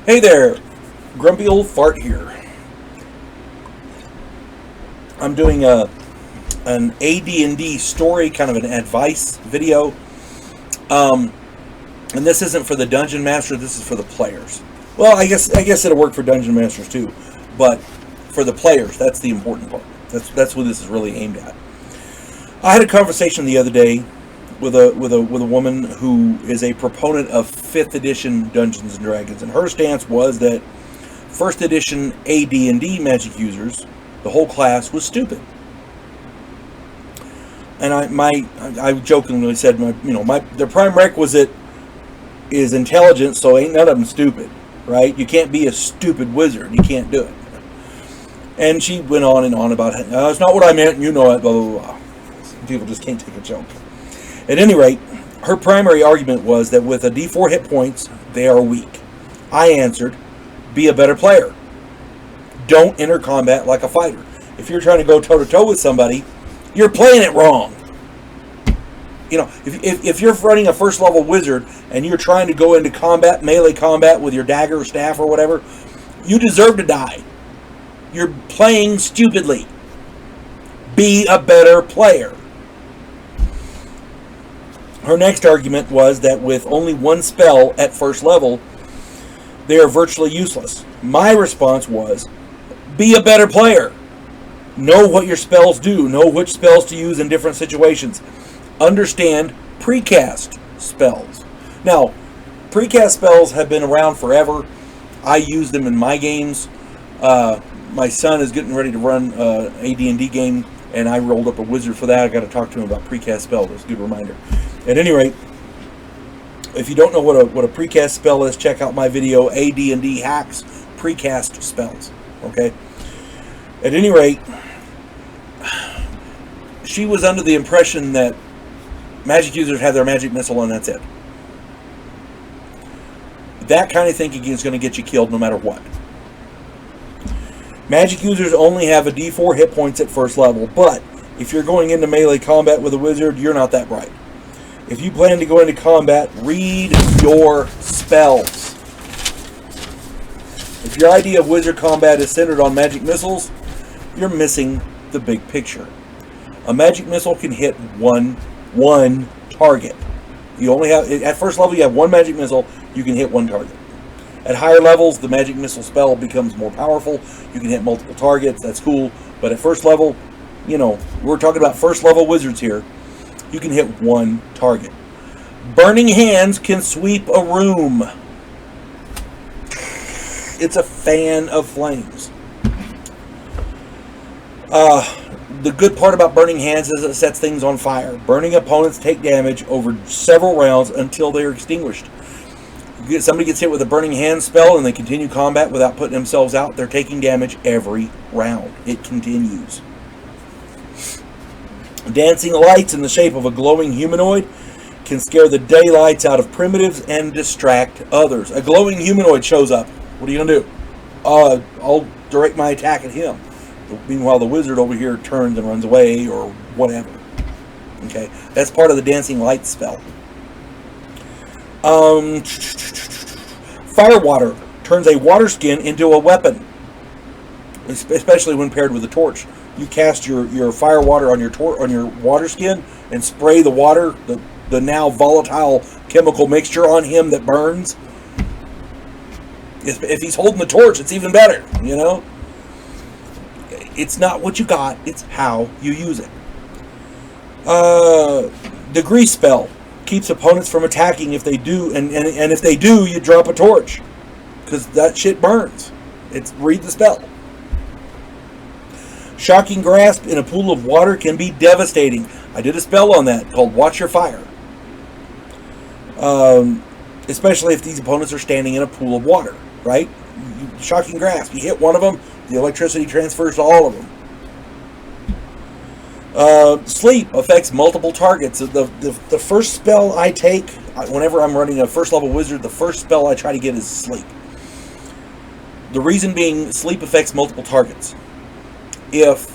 Hey there, Grumpy Old Fart here. I'm doing an AD&D story, kind of an advice video. And this isn't for the Dungeon Master, this is for the players. Well, I guess it'll work for Dungeon Masters too, but for the players, that's the important part. That's what this is really aimed at. I had a conversation the other day with a woman who is a proponent of 5th edition Dungeons and Dragons, and her stance was that 1st edition AD&D magic users, the whole class, was stupid. And I jokingly said, their prime requisite is intelligence, so ain't none of them stupid, right? You can't be a stupid wizard. You can't do it. And she went on and on about it. That's not what I meant, and you know it, blah, blah, blah. People just can't take a joke. At any rate, her primary argument was that with a D4 hit points, they are weak. I answered, be a better player. Don't enter combat like a fighter. If you're trying to go toe-to-toe with somebody, you're playing it wrong. If you're running a first level wizard and you're trying to go into combat, melee combat with your dagger or staff or whatever, you deserve to die. You're playing stupidly. Be a better player. Her next argument was that with only one spell at first level, they are virtually useless. My response was, be a better player. Know what your spells do. Know which spells to use in different situations. Understand precast spells. Now, precast spells have been around forever. I use them in my games. My son is getting ready to run an AD&D game, and I rolled up a wizard for that. I got to talk to him about precast spells. It's a good reminder. At any rate, if you don't know what a precast spell is, check out my video, AD&D Hacks Precast Spells. Okay? At any rate, she was under the impression that magic users have their magic missile and that's it. That kind of thinking is going to get you killed no matter what. Magic users only have a D4 hit points at first level, but if you're going into melee combat with a wizard, you're not that bright. If you plan to go into combat, read your spells. If your idea of wizard combat is centered on magic missiles, you're missing the big picture. A magic missile can hit one target. You only have, at first level, you have one magic missile, you can hit one target. At higher levels, the magic missile spell becomes more powerful. You can hit multiple targets, that's cool. But at first level, we're talking about first level wizards here. You can hit one target. Burning hands can sweep a room. It's a fan of flames. The good part about burning hands is it sets things on fire. Burning opponents take damage over several rounds until they are extinguished. Somebody gets hit with a burning hand spell and they continue combat without putting themselves out, they're taking damage every round. It continues. Dancing lights in the shape of a glowing humanoid can scare the daylights out of primitives and distract others. A glowing humanoid shows up. What are you going to do? I'll direct my attack at him. Meanwhile, the wizard over here turns and runs away or whatever. Okay, that's part of the dancing light spell. Firewater turns a water skin into a weapon, especially when paired with a torch. You cast your fire water on your water skin and spray the water, the now volatile chemical mixture on him that burns. If he's holding the torch, it's even better, It's not what you got, it's how you use it. The grease spell keeps opponents from attacking if they do, and if they do, you drop a torch. Because that shit burns. Read the spell. Shocking grasp in a pool of water can be devastating. I did a spell on that called Watch Your Fire. Especially if these opponents are standing in a pool of water, right? Shocking grasp. You hit one of them, the electricity transfers to all of them. Sleep affects multiple targets. The first spell I take, whenever I'm running a first level wizard, the first spell I try to get is sleep. The reason being, sleep affects multiple targets. If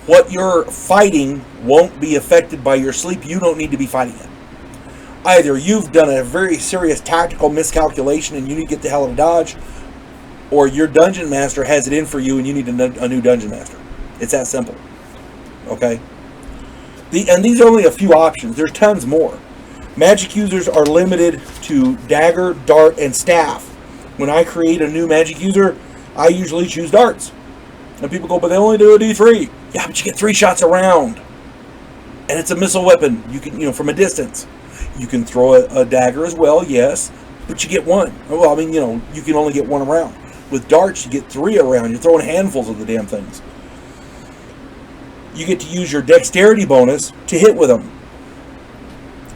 what you're fighting won't be affected by your sleep, you don't need to be fighting it. Either you've done a very serious tactical miscalculation and you need to get the hell out of Dodge, or your dungeon master has it in for you and you need a new dungeon master. It's that simple. Okay? And these are only a few options. There's tons more. Magic users are limited to dagger, dart, and staff. When I create a new magic user, I usually choose darts. And people go, but they only do a D3. Yeah, but you get 3 shots around. And it's a missile weapon. You can, from a distance. You can throw a dagger as well, yes, but you get 1. Well, I mean, you can only get 1 around. With darts, you get 3 around. You're throwing handfuls of the damn things. You get to use your dexterity bonus to hit with them.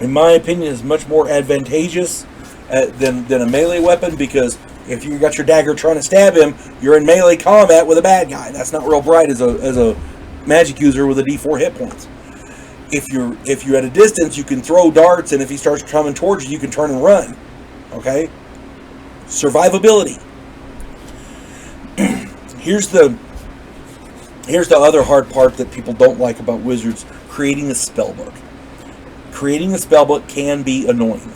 In my opinion, is much more advantageous than a melee weapon, because if you got your dagger trying to stab him, you're in melee combat with a bad guy. That's not real bright as a magic user with a D4 hit points. If you're at a distance, you can throw darts, and if he starts coming towards you, you can turn and run. Okay? Survivability. Here's the other hard part that people don't like about wizards: creating a spellbook. Creating a spellbook can be annoying,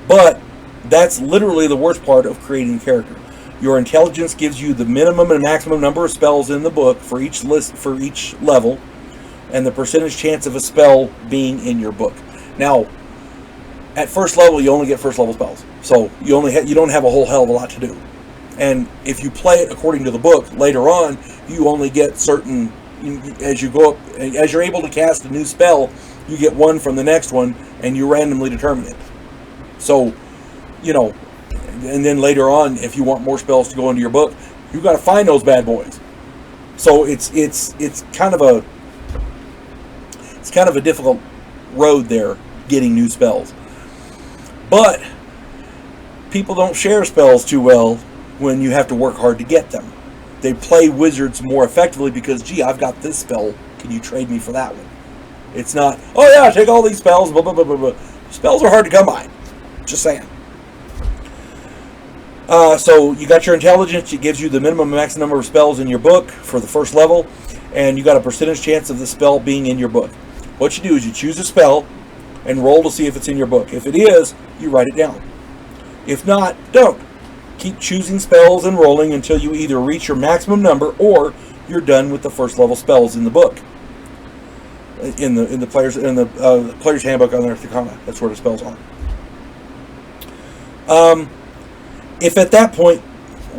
but that's literally the worst part of creating a character. Your intelligence gives you the minimum and maximum number of spells in the book for each level, and the percentage chance of a spell being in your book. Now, at first level, you only get first level spells, so you don't have a whole hell of a lot to do. And if you play it according to the book, later on, you only get certain, as you go up, as you're able to cast a new spell, you get 1 from the next one, and you randomly determine it. So, and then later on, if you want more spells to go into your book, you've got to find those bad boys. So it's kind of a difficult road there, getting new spells. But people don't share spells too well when you have to work hard to get them. They play wizards more effectively because, gee, I've got this spell, can you trade me for that one? It's not, oh yeah, take all these spells, blah, blah, blah, blah, blah. Spells are hard to come by. Just saying. So you got your intelligence. It gives you the minimum and max number of spells in your book for the first level, and you got a percentage chance of the spell being in your book. What you do is you choose a spell and roll to see if it's in your book. If it is, you write it down. If not, don't. Keep choosing spells and rolling until you either reach your maximum number or you're done with the first level spells in the book. In the player's handbook on Earth to Combat. That's where the spells are. If at that point,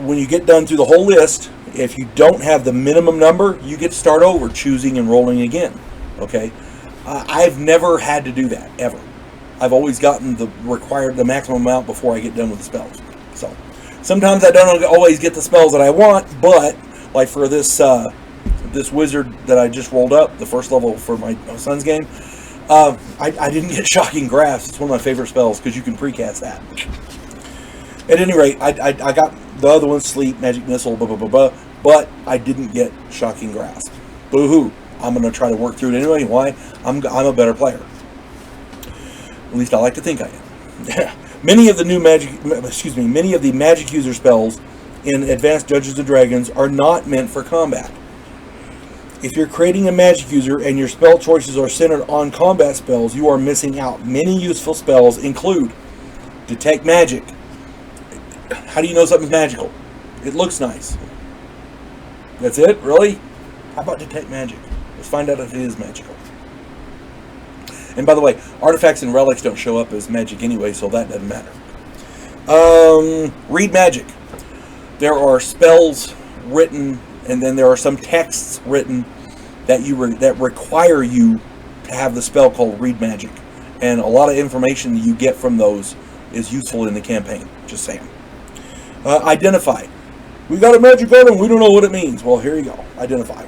when you get done through the whole list, if you don't have the minimum number, you get to start over, choosing and rolling again. Okay? I've never had to do that, ever. I've always gotten the maximum amount before I get done with the spells. So, sometimes I don't always get the spells that I want, but, like for this wizard that I just rolled up, the first level for my son's game, I didn't get Shocking Grasp. It's one of my favorite spells, because you can precast that. At any rate, I got the other one, Sleep, Magic Missile, blah, blah, blah, blah, but I didn't get Shocking Grasp. Boo-hoo. I'm going to try to work through it anyway. Why? I'm a better player. At least I like to think I am. Many of the magic user spells in Advanced Dungeons & Dragons are not meant for combat. If you're creating a magic user and your spell choices are centered on combat spells, you are missing out. Many useful spells include Detect Magic. How do you know something's magical? It looks nice. That's it? Really? How about Detect Magic? Let's find out if it is magical. And by the way, artifacts and relics don't show up as magic anyway, so that doesn't matter. Read Magic. There are spells written, and then there are some texts written that require you to have the spell called Read Magic. And a lot of information that you get from those is useful in the campaign. Just saying. Identify. We got a magic item, we don't know what it means. Well, here you go. Identify.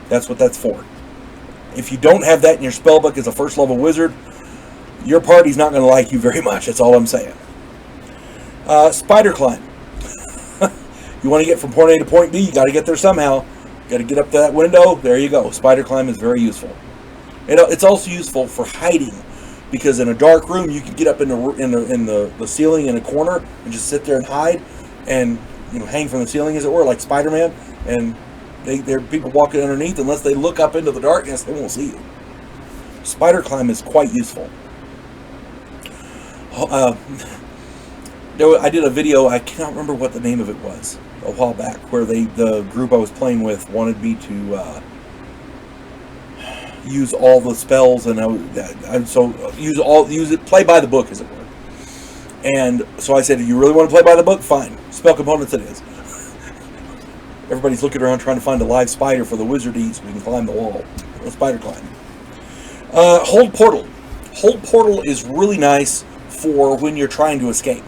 That's what that's for. If you don't have that in your spellbook as a first level wizard, your party's not going to like you very much. That's all I'm saying. Spider climb. You want to get from point A to point B, you got to get there somehow. You got to get up to that window. There you go. Spider climb is very useful. It's also useful for hiding, because in a dark room you can get up in the ceiling in a corner and just sit there and hide, and hang from the ceiling, as it were, like Spider-Man. And there are people walking underneath. Unless they look up into the darkness, they won't see you. Spider climb is quite useful. I did a video. I cannot remember what the name of it was a while back, where the group I was playing with wanted me to use all the spells, and use it play by the book, as it were. And so I said, "Do you really want to play by the book? Fine. Spell components it is." Everybody's looking around trying to find a live spider for the wizard to eat so we can climb the wall. A spider climb. Hold portal. Hold portal is really nice for when you're trying to escape.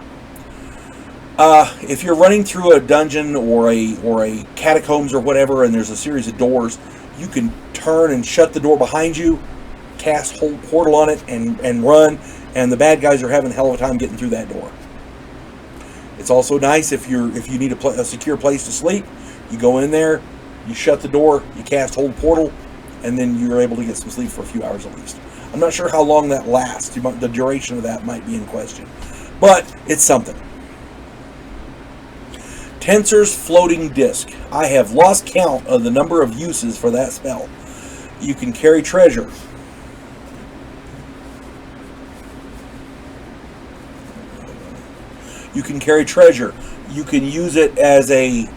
If you're running through a dungeon or a catacombs or whatever, and there's a series of doors, you can turn and shut the door behind you, cast hold portal on it, and run, and the bad guys are having a hell of a time getting through that door. It's also nice if you need a secure place to sleep. You go in there, you shut the door, you cast hold portal, and then you're able to get some sleep for a few hours at least. I'm not sure how long that lasts. The duration of that might be in question, but it's something. Tensor's floating disc. I have lost count of the number of uses for that spell. You can carry treasure. You can carry treasure. You can use it as a...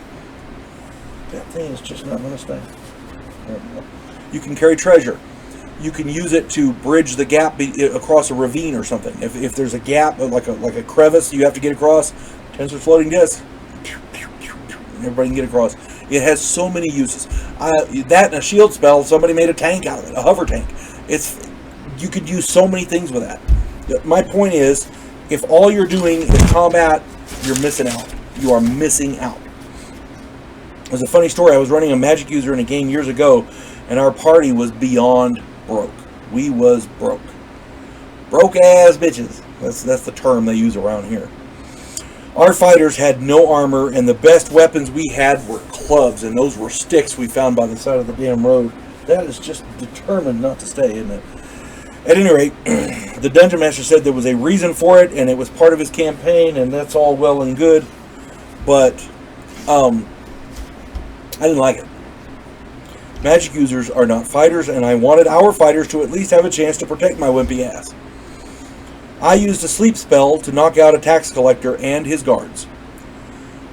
That thing is just not going to stay. You can carry treasure. You can use it to bridge the gap across a ravine or something. If there's a gap, like a crevice you have to get across, Tensor's floating disc, everybody can get across. It has so many uses. That and a shield spell, somebody made a tank out of it, a hover tank. You could use so many things with that. My point is, if all you're doing is combat, you're missing out. You are missing out. There's a funny story. I was running a magic user in a game years ago, and our party was beyond broke. We was broke. Broke ass bitches. That's the term they use around here. Our fighters had no armor, and the best weapons we had were clubs, and those were sticks we found by the side of the damn road. That is just determined not to stay, isn't it? At any rate, the Dungeon Master said there was a reason for it, and it was part of his campaign, and that's all well and good, but I didn't like it. Magic users are not fighters, and I wanted our fighters to at least have a chance to protect my wimpy ass. I used a sleep spell to knock out a tax collector and his guards.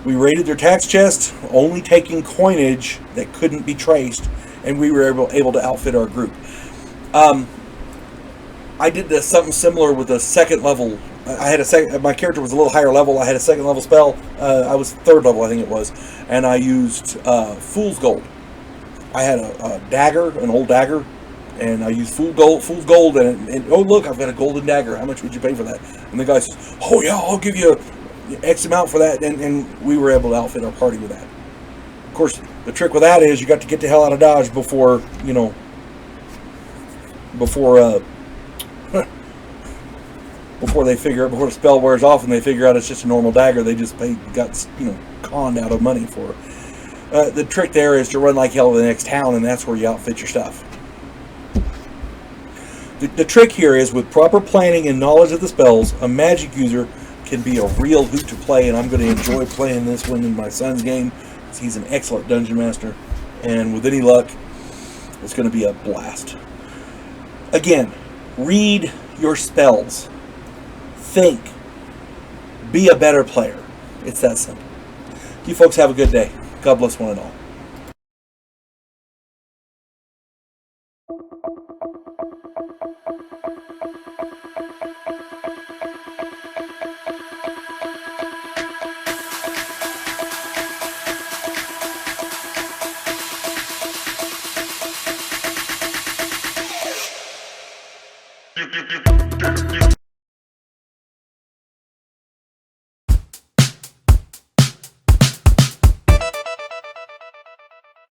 We raided their tax chest, only taking coinage that couldn't be traced, and we were able to outfit our group. I did something similar with a second level. My character was a little higher level. I had a second level spell. I was third level, I think it was, and I used Fool's Gold. I had a dagger, an old dagger, and I used Fool's Gold, and oh look, I've got a golden dagger. How much would you pay for that? And the guy says, "Oh yeah, I'll give you X amount for that," and we were able to outfit our party with that. Of course, the trick with that is you got to get the hell out of Dodge before before the spell wears off and they figure out it's just a normal dagger. They got conned out of money for it. The trick there is to run like hell to the next town, and that's where you outfit your stuff. The trick here is, with proper planning and knowledge of the spells, a magic user can be a real hoot to play, and I'm going to enjoy playing this one in my son's game. He's an excellent dungeon master, and with any luck, it's going to be a blast. Again, read your spells. Think. Be a better player. It's that simple. You folks have a good day. God bless one and all.